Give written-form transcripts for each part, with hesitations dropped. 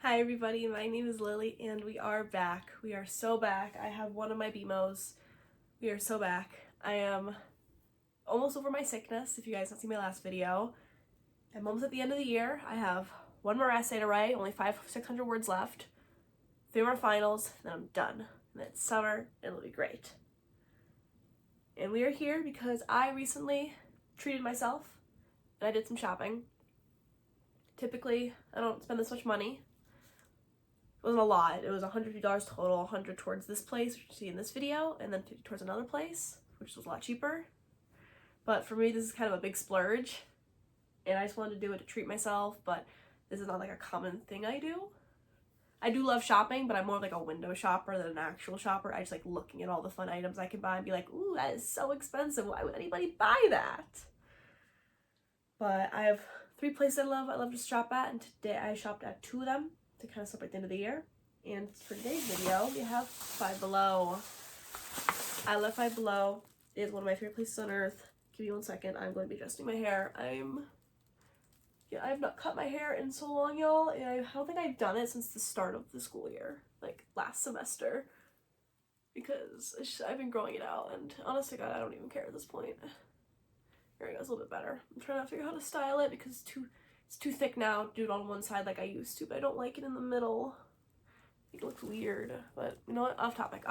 Hi everybody, my name is Lily and we are back. We are so back. I have one of my BMOs. We are so back. I am almost over my sickness, if you guys don't see my last video. I'm almost at the end of the year. I have one more essay to write, only 600 words left. 3 more finals, then I'm done. And it's summer, and it'll be great. And we are here because I recently treated myself and I did some shopping. Typically, I don't spend this much money. It wasn't a lot. It was $150 total, 100 towards this place, which you see in this video, and then 50 towards another place, which was a lot cheaper. But for me, this is kind of a big splurge, and I just wanted to do it to treat myself, but this is not like a common thing I do. I do love shopping, but I'm more of like a window shopper than an actual shopper. I just like looking at all the fun items I can buy and be like, ooh, that is so expensive. Why would anybody buy that? But I have 3 places I love to shop at, and today I shopped at 2 of them to kind of celebrate the end of the year. And for today's video, we have Five Below. I love Five Below. It is one of my favorite places on earth. Give me 1 second. I'm going to be adjusting my hair. I've not cut my hair in so long, y'all, and I don't think I've done it since the start of the school year, like last semester, because I've been growing it out, and honest to God, I don't even care at this point. Here it goes, a little bit better. I'm trying to figure out how to style it because it's too thick now to do it on one side like I used to, but I don't like it in the middle. I think it looks weird, but you know what? Off topic.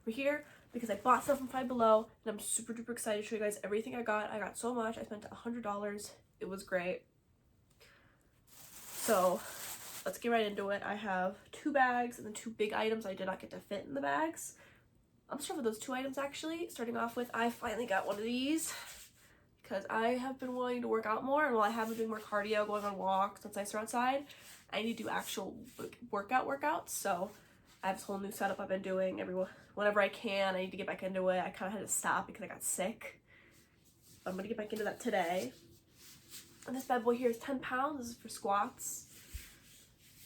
We're here because I bought stuff from Five Below, and I'm super duper excited to show you guys everything I got. I got so much. I spent $100. It was great. So let's get right into it. I have 2 bags and then 2 big items I did not get to fit in the bags. I'm gonna start with those 2 items actually. Starting off with, I finally got one of these because I have been wanting to work out more, and while I have been doing more cardio, going on walks, it's nicer outside, I need to do actual workouts. So I have this whole new setup I've been doing whenever I can. I need to get back into it. I kind of had to stop because I got sick. I'm gonna get back into that today. And this bad boy here is 10 pounds. This is for squats.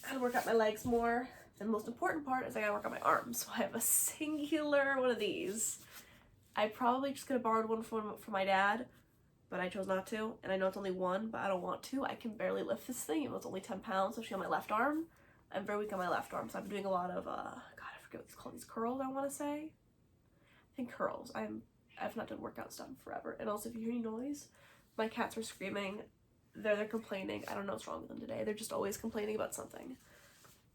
I gotta work out my legs more. And the most important part is I gotta work out my arms. So I have a singular one of these. I probably just could have borrowed one from my dad, but I chose not to. And I know it's only one, but I don't want to. I can barely lift this thing, even though it's only 10 pounds, especially on my left arm. I'm very weak on my left arm, so I'm doing a lot of, God, I forget what it's called, these curls, I want to say. I think curls. I've not done workout stuff in forever. And also, if you hear any noise, my cats are screaming. They're complaining. I don't know what's wrong with them today. They're just always complaining about something.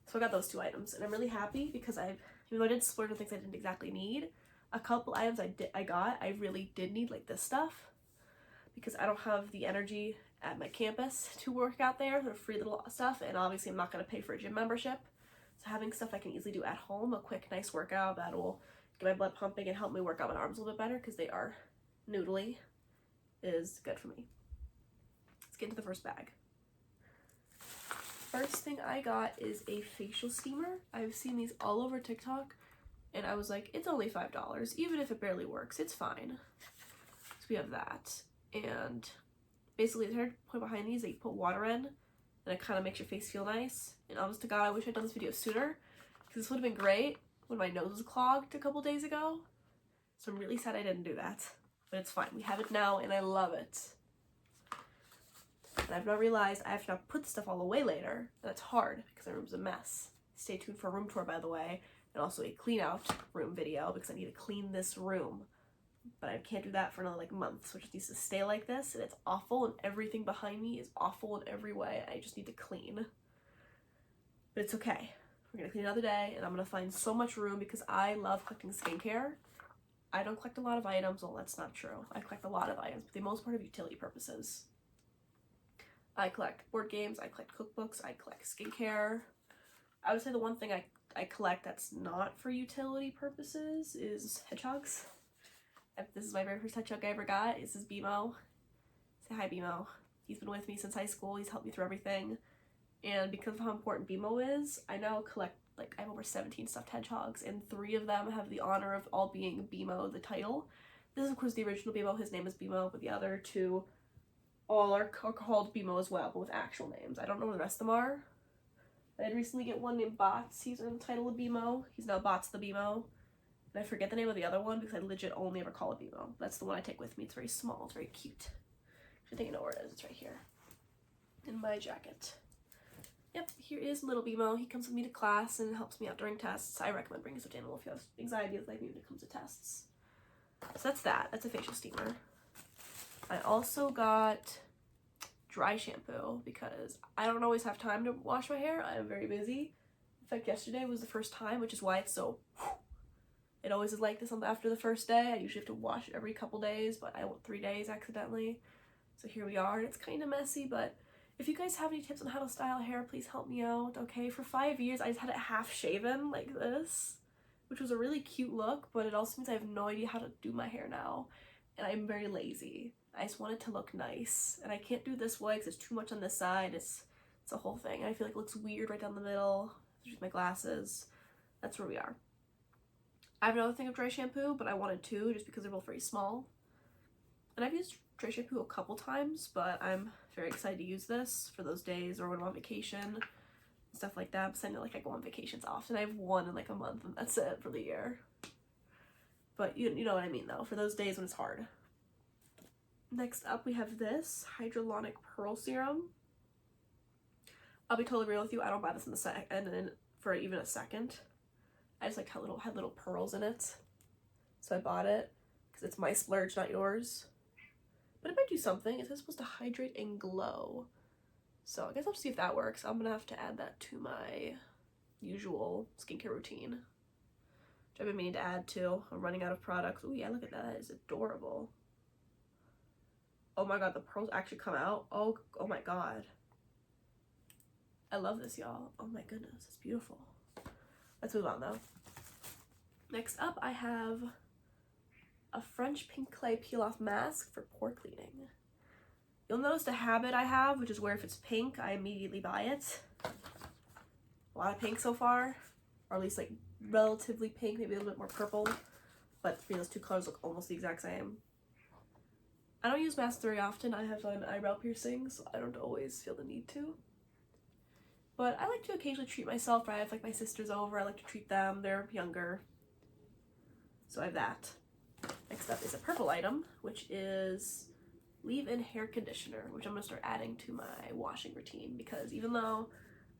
So I got those 2 items, and I'm really happy because even though I did splurge on things I didn't exactly need, a couple items I really did need, like this stuff, because I don't have the energy at my campus to work out there. They're free little stuff, and obviously I'm not going to pay for a gym membership. So having stuff I can easily do at home, a quick, nice workout that will get my blood pumping and help me work out my arms a little bit better because they are noodly, is good for me. Let's get into the first bag. First thing I got is a facial steamer. I've seen these all over TikTok, and I was like, it's only $5. Even if it barely works, it's fine. So we have that. And basically the entire point behind these is that you put water in, and it kind of makes your face feel nice. And honest to God, I wish I'd done this video sooner, because this would have been great when my nose was clogged a couple days ago. So I'm really sad I didn't do that. But it's fine. We have it now, and I love it. And I've now realized I have to now put the stuff all away later, and that's hard because my room's a mess. Stay tuned for a room tour, by the way, and also a clean out room video because I need to clean this room. But I can't do that for another month, so it just needs to stay like this, and it's awful, and everything behind me is awful in every way. I just need to clean. But it's okay. We're gonna clean another day, and I'm gonna find so much room because I love collecting skincare. I don't collect a lot of items. Well, that's not true. I collect a lot of items, but the most part of utility purposes. I collect board games, I collect cookbooks, I collect skincare. I would say the one thing I collect that's not for utility purposes is hedgehogs. This is my very first hedgehog I ever got. This is BMO. Say hi, BMO. He's been with me since high school. He's helped me through everything. And because of how important BMO is, I now collect, I have over 17 stuffed hedgehogs, and 3 of them have the honor of all being BMO, the title. This is, of course, the original BMO. His name is BMO, but the other 2 all are called BMO as well, but with actual names. I don't know what the rest of them are. I did recently get one named Bots. He's in the title of BMO. He's now Bots the BMO. And I forget the name of the other one because I legit only ever call it BMO. That's the one I take with me. It's very small. It's very cute. I think I know where it is. It's right here in my jacket. Yep, here is little BMO. He comes with me to class and helps me out during tests. I recommend bringing a stuffed animal if you have anxiety like me when it comes to tests. So that's that. That's a facial steamer. I also got dry shampoo because I don't always have time to wash my hair. I'm very busy. In fact, yesterday was the first time, which is why it's so... It always is like this after the first day. I usually have to wash it every couple days, but I went 3 days accidentally. So here we are, and it's kind of messy, but if you guys have any tips on how to style hair, please help me out, okay? For 5 years, I just had it half shaven like this, which was a really cute look, but it also means I have no idea how to do my hair now, and I'm very lazy. I just want it to look nice, and I can't do this way because it's too much on this side. It's a whole thing. I feel like it looks weird right down the middle, with my glasses. That's where we are. I have another thing of dry shampoo, but I wanted two just because they're both very small. And I've used dry shampoo a couple times, but I'm very excited to use this for those days or when I'm on vacation and stuff like that. Because I know like I go on vacations often. I have one in like a month and that's it for the year. But you know what I mean though, for those days when it's hard. Next up we have this hyaluronic pearl serum. I'll be totally real with you, I don't buy this for even a second. I just like how had little pearls in it. So I bought it because it's my splurge, not yours. But it might do something. It says it's supposed to hydrate and glow. So I guess I'll see if that works. I'm gonna have to add that to my usual skincare routine, which I've been meaning to add to. I'm running out of products. Oh yeah, look at that. It's adorable. Oh my god, the pearls actually come out. Oh my god. I love this, y'all. Oh my goodness, it's beautiful. Let's move on though. Next up, I have a French pink clay peel-off mask for pore cleaning. You'll notice the habit I have, which is where if it's pink, I immediately buy it. A lot of pink so far, or at least like relatively pink, maybe a little bit more purple, but those two colors look almost the exact same. I don't use masks very often. I have an eyebrow piercing, so I don't always feel the need to. But I like to occasionally treat myself. I have like my sisters over, I like to treat them, they're younger. So I have that. Next up is a purple item, which is leave-in hair conditioner, which I'm going to start adding to my washing routine because even though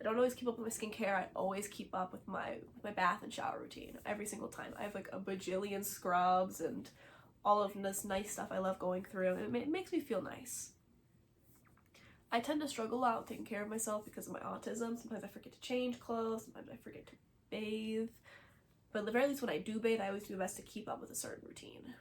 I don't always keep up with my skincare, I always keep up with my bath and shower routine every single time. I have like a bajillion scrubs and all of this nice stuff I love going through, and it makes me feel nice. I tend to struggle a lot with taking care of myself because of my autism. Sometimes I forget to change clothes, sometimes I forget to bathe. But at the very least, when I do bathe, I always do my best to keep up with a certain routine.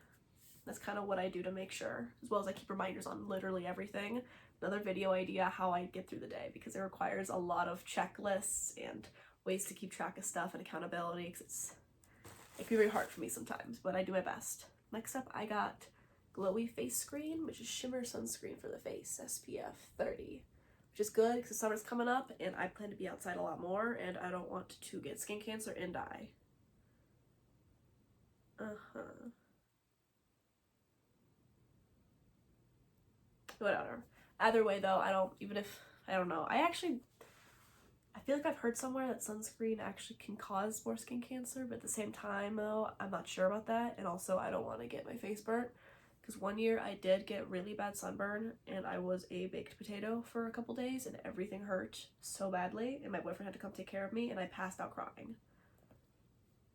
That's kind of what I do to make sure, as well as I keep reminders on literally everything. Another video idea how I get through the day because it requires a lot of checklists and ways to keep track of stuff and accountability because it can be very hard for me sometimes, but I do my best. Next up, I got Glowy Face Screen, which is shimmer sunscreen for the face, SPF 30. Which is good because summer's coming up and I plan to be outside a lot more and I don't want to get skin cancer and die. Whatever. Either way though, I don't know. I feel like I've heard somewhere that sunscreen actually can cause more skin cancer, but at the same time though, I'm not sure about that. And also I don't want to get my face burnt because one year I did get really bad sunburn and I was a baked potato for a couple days and everything hurt so badly and my boyfriend had to come take care of me and I passed out crying.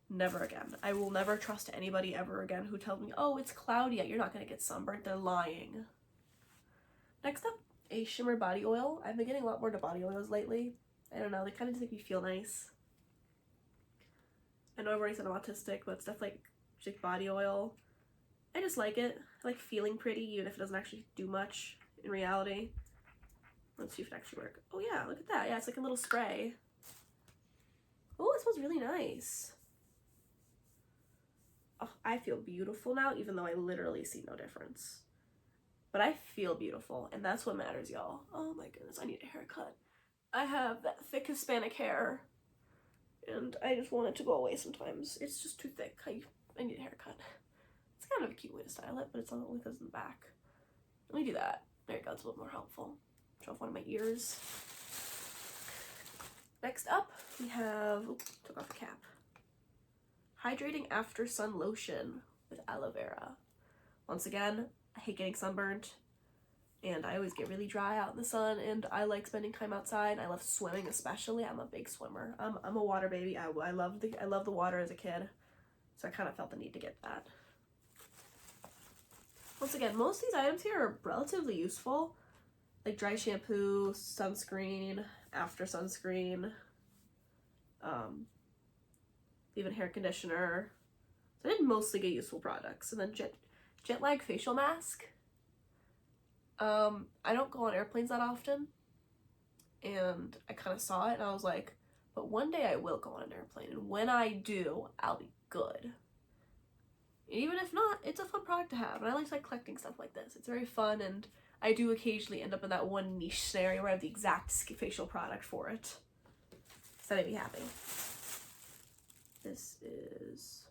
Never again. I will never trust anybody ever again who tells me, oh, it's cloudy, you're not going to get sunburned. They're lying. Next up, a shimmer body oil. I've been getting a lot more into body oils lately. I don't know, they kind of just make me feel nice. I know I've already said I'm autistic, but stuff like body oil, I just like it. I like feeling pretty, even if it doesn't actually do much in reality. Let's see if it actually works. Oh yeah, look at that. Yeah, it's like a little spray. Oh, it smells really nice. Oh, I feel beautiful now, even though I literally see no difference. But I feel beautiful, and that's what matters, y'all. Oh my goodness, I need a haircut. I have that thick Hispanic hair, and I just want it to go away sometimes. It's just too thick. I need a haircut. It's kind of a cute way to style it, but it's only because in the back. Let me do that. There you go, it's a little more helpful. Show off one of my ears. Next up, we have, took off the cap. Hydrating After Sun Lotion with aloe vera. Once again, I hate getting sunburned, and I always get really dry out in the sun, and I like spending time outside. I love swimming, especially. I'm a big swimmer. I'm a water baby. I love the water as a kid, so I kind of felt the need to get that. Once again, most of these items here are relatively useful, like dry shampoo, sunscreen, after sunscreen, even hair conditioner. So I did mostly get useful products. And then jet lag facial mask. I don't go on airplanes that often, and I kind of saw it and I was like, but one day I will go on an airplane, and when I do, I'll be good. Even if not, it's a fun product to have, and I like collecting stuff like this. It's very fun, and I do occasionally end up in that one niche scenario where I have the exact facial product for it. So that made me happy. This is...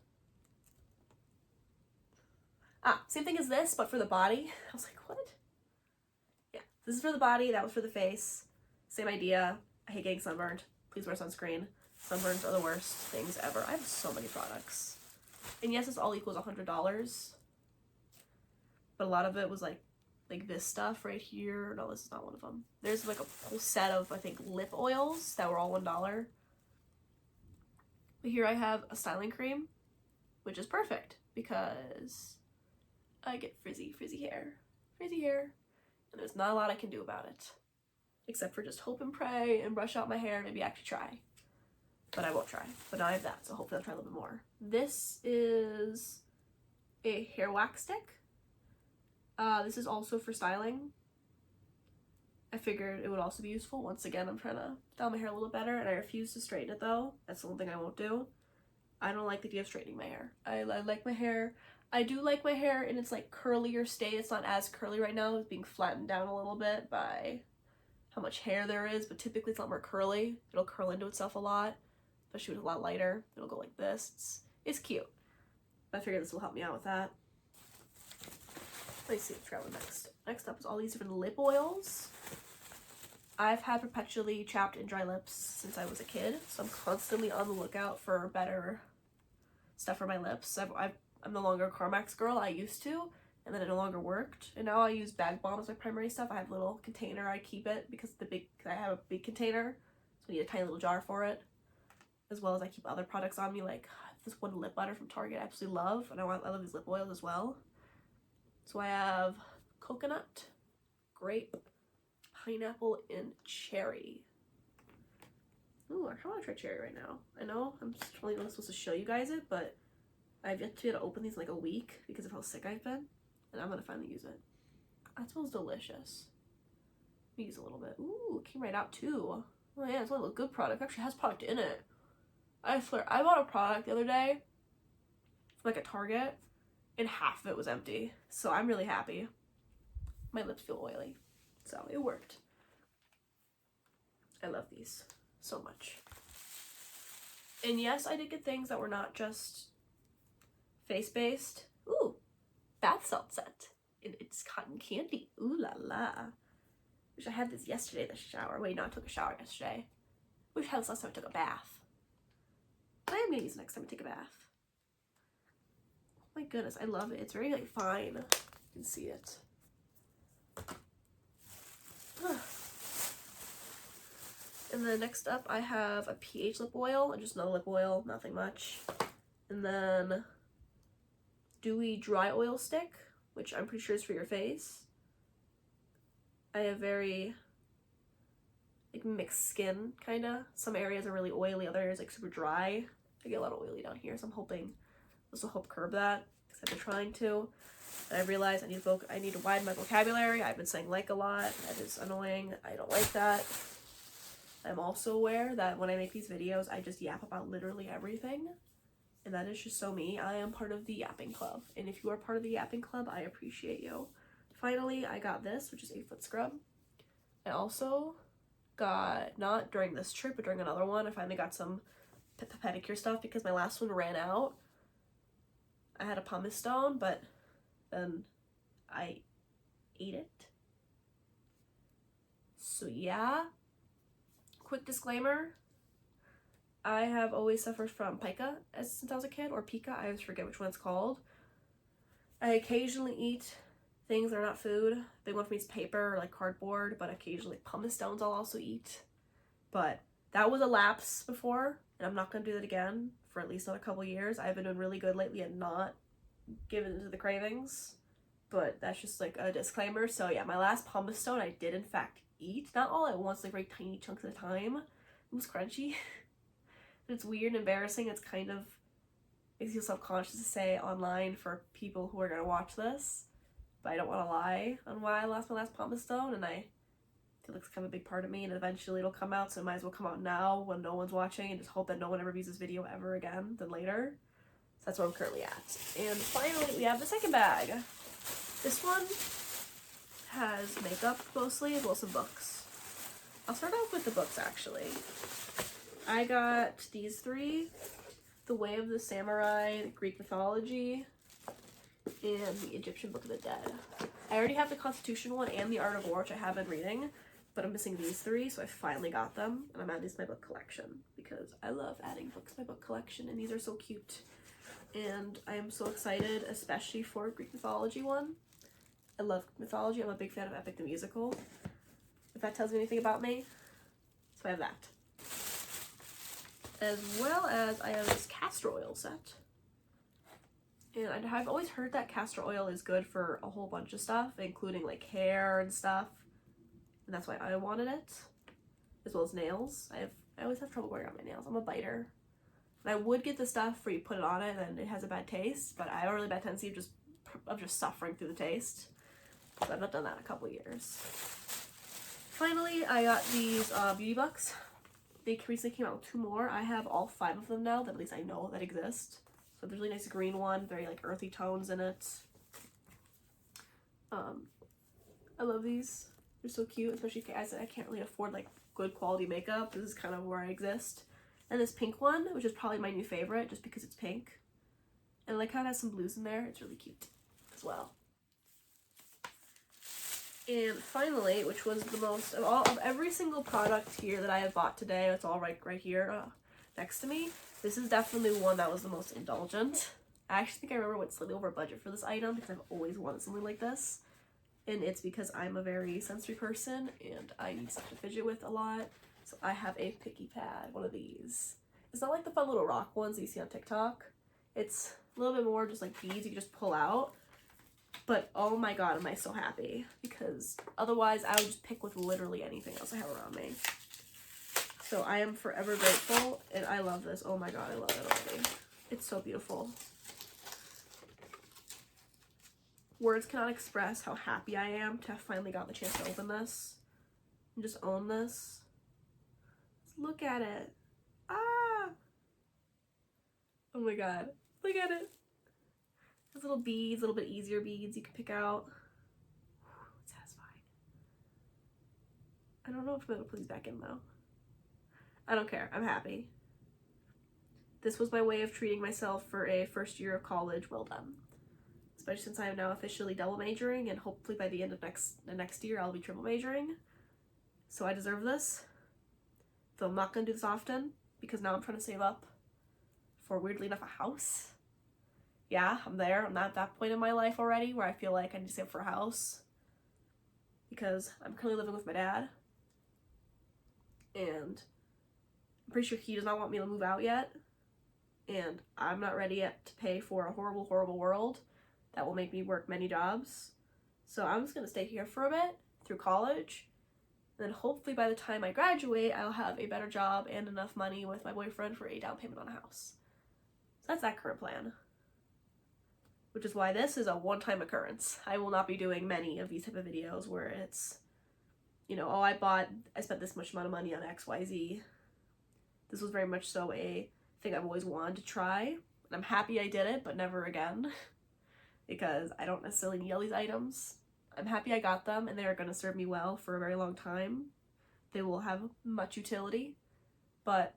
same thing as this, but for the body. I was like, what? Yeah, this is for the body, that was for the face. Same idea. I hate getting sunburned. Please wear sunscreen. Sunburns are the worst things ever. I have so many products. And yes, this all equals $100. But a lot of it was like this stuff right here. No, this is not one of them. There's like a whole set of, I think, lip oils that were all $1. But here I have a styling cream, which is perfect because I get frizzy hair. And there's not a lot I can do about it. Except for just hope and pray and brush out my hair and maybe actually try. But I won't try. But now I have that, so hopefully I'll try a little bit more. This is a hair wax stick. This is also for styling. I figured it would also be useful. Once again, I'm trying to style my hair a little better, and I refuse to straighten it though. That's the one thing I won't do. I don't like the idea of straightening my hair. I like my hair. I do like my hair in its like curlier state. It's not as curly right now. It's being flattened down a little bit by how much hair there is, but typically it's a lot more curly. It'll curl into itself a lot, especially with a lot lighter. It'll go like this. It's cute. But I figured this will help me out with that. Let's see what's going next. Next up is all these different lip oils. I've had perpetually chapped and dry lips since I was a kid, so I'm constantly on the lookout for better stuff for my lips. I'm no longer a Carmex girl. I used to, and then it no longer worked. And now I use Bag Balm as my primary stuff. I have a little container. I keep it because I have a big container, so I need a tiny little jar for it. As well as I keep other products on me, like this one lip butter from Target I absolutely love, and I love these lip oils as well. So I have coconut, grape, pineapple, and cherry. Ooh, I kind of want to try cherry right now. I know I'm totally not supposed to show you guys it, but I've yet to be able to open these in like a week because of how sick I've been, and I'm gonna finally use it. That smells delicious. Let me use a little bit. Ooh, it came right out too. Oh yeah, it's one of those good products. It actually has product in it. I swear, I bought a product the other day from like a Target, and half of it was empty. So I'm really happy. My lips feel oily, so it worked. I love these so much. And yes, I did get things that were not just face-based. Ooh, bath salt set. It's cotton candy. Ooh la la. Wish I had this yesterday in the shower. Wait, no, I took a shower yesterday. Wish I had this last time I took a bath. But I am gonna use it next time I take a bath. Oh my goodness, I love it. It's very like fine. You can see it. And then next up I have a pH lip oil, and just another lip oil, nothing much. And then dewy dry oil stick, which I'm pretty sure is for your face. I have very like mixed skin, kinda. Some areas are really oily, other areas like super dry. I get a lot of oily down here, so I'm hoping this will help curb that, because I've been trying to. And I realized I need to widen my vocabulary. I've been saying like a lot. That is annoying. I don't like that. I'm also aware that when I make these videos, I just yap about literally everything. And that is just so me. I am part of the yapping club. And if you are part of the yapping club, I appreciate you. Finally, I got this, which is a foot scrub. I also got, not during this trip, but during another one, I finally got some pedicure stuff because my last one ran out. I had a pumice stone, but then I ate it. So yeah. Quick disclaimer. I have always suffered from pica since I was a kid, or pica, I always forget which one it's called. I occasionally eat things that are not food. Big one for me is paper or like cardboard, but occasionally pumice stones I'll also eat. But that was a lapse before, and I'm not gonna do that again for at least another couple years. I've been doing really good lately at not giving into the cravings, but that's just like a disclaimer. So yeah, my last pumice stone I did in fact eat, not all at once, like very tiny chunks at a time. It was crunchy. It's weird and embarrassing. It's kind of makes you self-conscious to say online for people who are gonna watch this, but I don't want to lie on why I lost my last pumice stone, and I feel like it's kind of a big part of me, and eventually it'll come out, so it might as well come out now when no one's watching, and just hope that no one ever views this video ever again than later. So that's where I'm currently at. And finally, we have the second bag. This one has makeup mostly, as well as some books. I'll start off with the books, actually. I got these three: The Way of the Samurai, Greek Mythology, and the Egyptian Book of the Dead. I already have the Constitution one and the Art of War, which I have been reading, but I'm missing these three, so I finally got them, and I'm adding these to my book collection, because I love adding books to my book collection, and these are so cute. And I am so excited, especially for Greek Mythology one. I love mythology. I'm a big fan of Epic the Musical, if that tells you anything about me. So I have that. As well as I have this castor oil set. And I've always heard that castor oil is good for a whole bunch of stuff, including like hair and stuff. And that's why I wanted it, as well as nails. I always have trouble wearing out my nails. I'm a biter. And I would get the stuff where you put it on it and it has a bad taste, but I have a really bad tendency of just suffering through the taste. So I've not done that in a couple years. Finally, I got these beauty books. They recently came out with 2 more. I have all 5 of them now, that at least I know that exist. So there's a really nice green one, very like earthy tones in it. I love these. They're so cute, especially as I can't really afford like good quality makeup. This is kind of where I exist. And this pink one, which is probably my new favorite, just because it's pink. And it like kind of has some blues in there. It's really cute as well. And finally, which was the most of every single product here that I have bought today, it's all right here next to me. This is definitely one that was the most indulgent. I actually think I remember went slightly over budget for this item because I've always wanted something like this. And it's because I'm a very sensory person and I need stuff to fidget with a lot. So I have a picky pad, one of these. It's not like the fun little rock ones that you see on TikTok. It's a little bit more just like beads you can just pull out. But oh my god, am I so happy, because otherwise I would just pick with literally anything else I have around me. So I am forever grateful, and I love this. Oh my god, I love it already. It's so beautiful. Words cannot express how happy I am to have finally gotten the chance to open this and just own this. Just look at it. Ah! Oh my god, look at it. Those little beads, a little bit easier beads you can pick out. It's satisfying. I don't know if I'm able to put these back in though. I don't care. I'm happy. This was my way of treating myself for a first year of college well done. Especially since I am now officially double majoring, and hopefully by the end of next year I'll be triple majoring. So I deserve this. Though I'm not going to do this often, because now I'm trying to save up for, weirdly enough, a house. Yeah, I'm there. I'm not at that point in my life already where I feel like I need to save up for a house, because I'm currently living with my dad, and I'm pretty sure he does not want me to move out yet, and I'm not ready yet to pay for a horrible, horrible world that will make me work many jobs. So I'm just going to stay here for a bit through college, and then hopefully by the time I graduate, I'll have a better job and enough money with my boyfriend for a down payment on a house. So that's that current plan. Which is why this is a one-time occurrence. I will not be doing many of these type of videos where it's, you know, oh, I spent this much amount of money on XYZ. This was very much so a thing I've always wanted to try. And I'm happy I did it, but never again. Because I don't necessarily need all these items. I'm happy I got them, and they are going to serve me well for a very long time. They will have much utility, but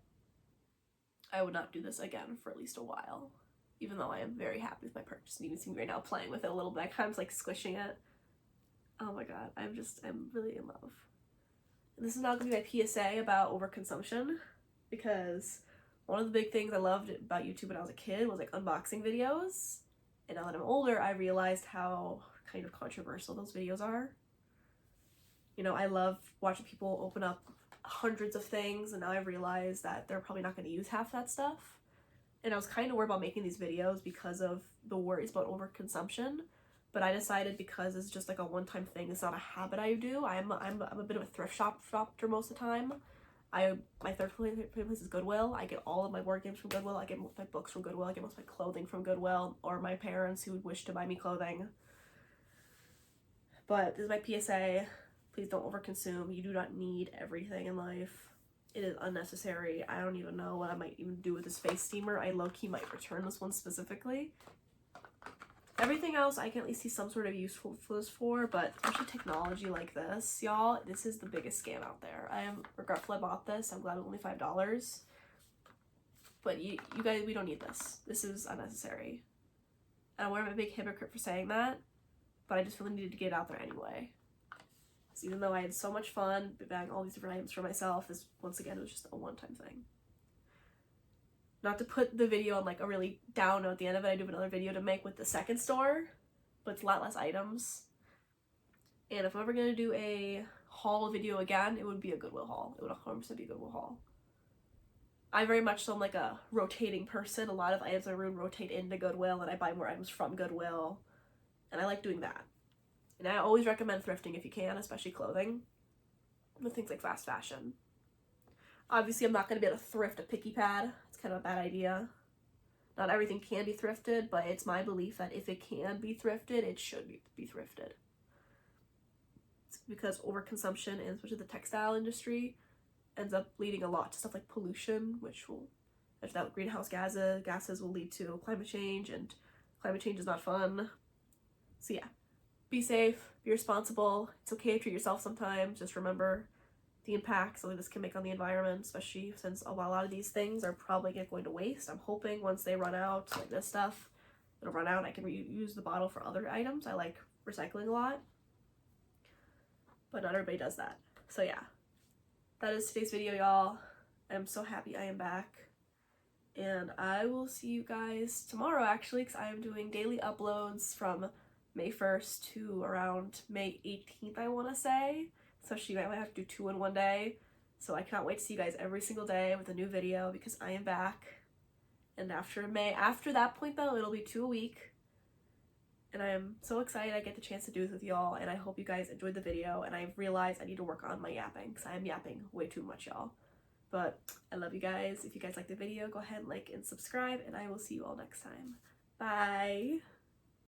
I would not do this again for at least a while. Even though I am very happy with my purchase. And you can see me right now playing with it a little bit. I kind of like squishing it. Oh my god, I'm really in love. And this is now going to be my PSA about overconsumption, because one of the big things I loved about YouTube when I was a kid was like unboxing videos. And now that I'm older, I realized how kind of controversial those videos are. You know, I love watching people open up hundreds of things, and now I realize that they're probably not going to use half that stuff. And I was kind of worried about making these videos because of the worries about overconsumption, but I decided because it's just like a one-time thing, it's not a habit I do. I'm a bit of a thrift shopper most of the time. My third place is Goodwill. I get all of my board games from Goodwill. I get most of my books from Goodwill. I get most of my clothing from Goodwill, or my parents who would wish to buy me clothing. But this is my PSA. Please don't overconsume. You do not need everything in life. It is unnecessary. I don't even know what I might even do with this face steamer. I low-key might return this one specifically. Everything else I can at least see some sort of usefulness for, but especially technology like this, y'all, this is the biggest scam out there. I am regretful I bought this. I'm glad it was only $5. But you guys, we don't need this. This is unnecessary. And I'm a big hypocrite for saying that, but I just really needed to get it out there anyway. So even though I had so much fun buying all these different items for myself, this, once again, was just a one-time thing. Not to put the video on like a really down note at the end of it, I do have another video to make with the second store, but it's a lot less items. And if I'm ever going to do a haul video again, it would be a Goodwill haul. It would 100% be a Goodwill haul. I very much so am like a rotating person. A lot of items I rotate into Goodwill, and I buy more items from Goodwill, and I like doing that. And I always recommend thrifting if you can, especially clothing, with things like fast fashion. Obviously, I'm not going to be able to thrift a picky pad. It's kind of a bad idea. Not everything can be thrifted, but it's my belief that if it can be thrifted, it should be thrifted. It's because overconsumption, and especially the textile industry, ends up leading a lot to stuff like pollution, which will, that greenhouse gases will lead to climate change, and climate change is not fun. So yeah, be safe, be responsible. It's okay to treat yourself sometimes. Just remember the impact something this can make on the environment, especially since a lot of these things are probably going to waste. I'm hoping once they run out, like this stuff, it'll run out and I can reuse the bottle for other items. I like recycling a lot, but not everybody does that. So yeah, that is today's video, y'all. I'm so happy I am back, and I will see you guys tomorrow actually, because I am doing daily uploads from May 1st to around May 18th, I want to say. Especially I might have to do 2 in one day. So I cannot wait to see you guys every single day with a new video, because I am back. And after that point though, it'll be 2 a week. And I am so excited I get the chance to do this with y'all, and I hope you guys enjoyed the video, and I've realized I need to work on my yapping, because I am yapping way too much, y'all. But I love you guys. If you guys like the video, go ahead and like and subscribe, and I will see you all next time. Bye!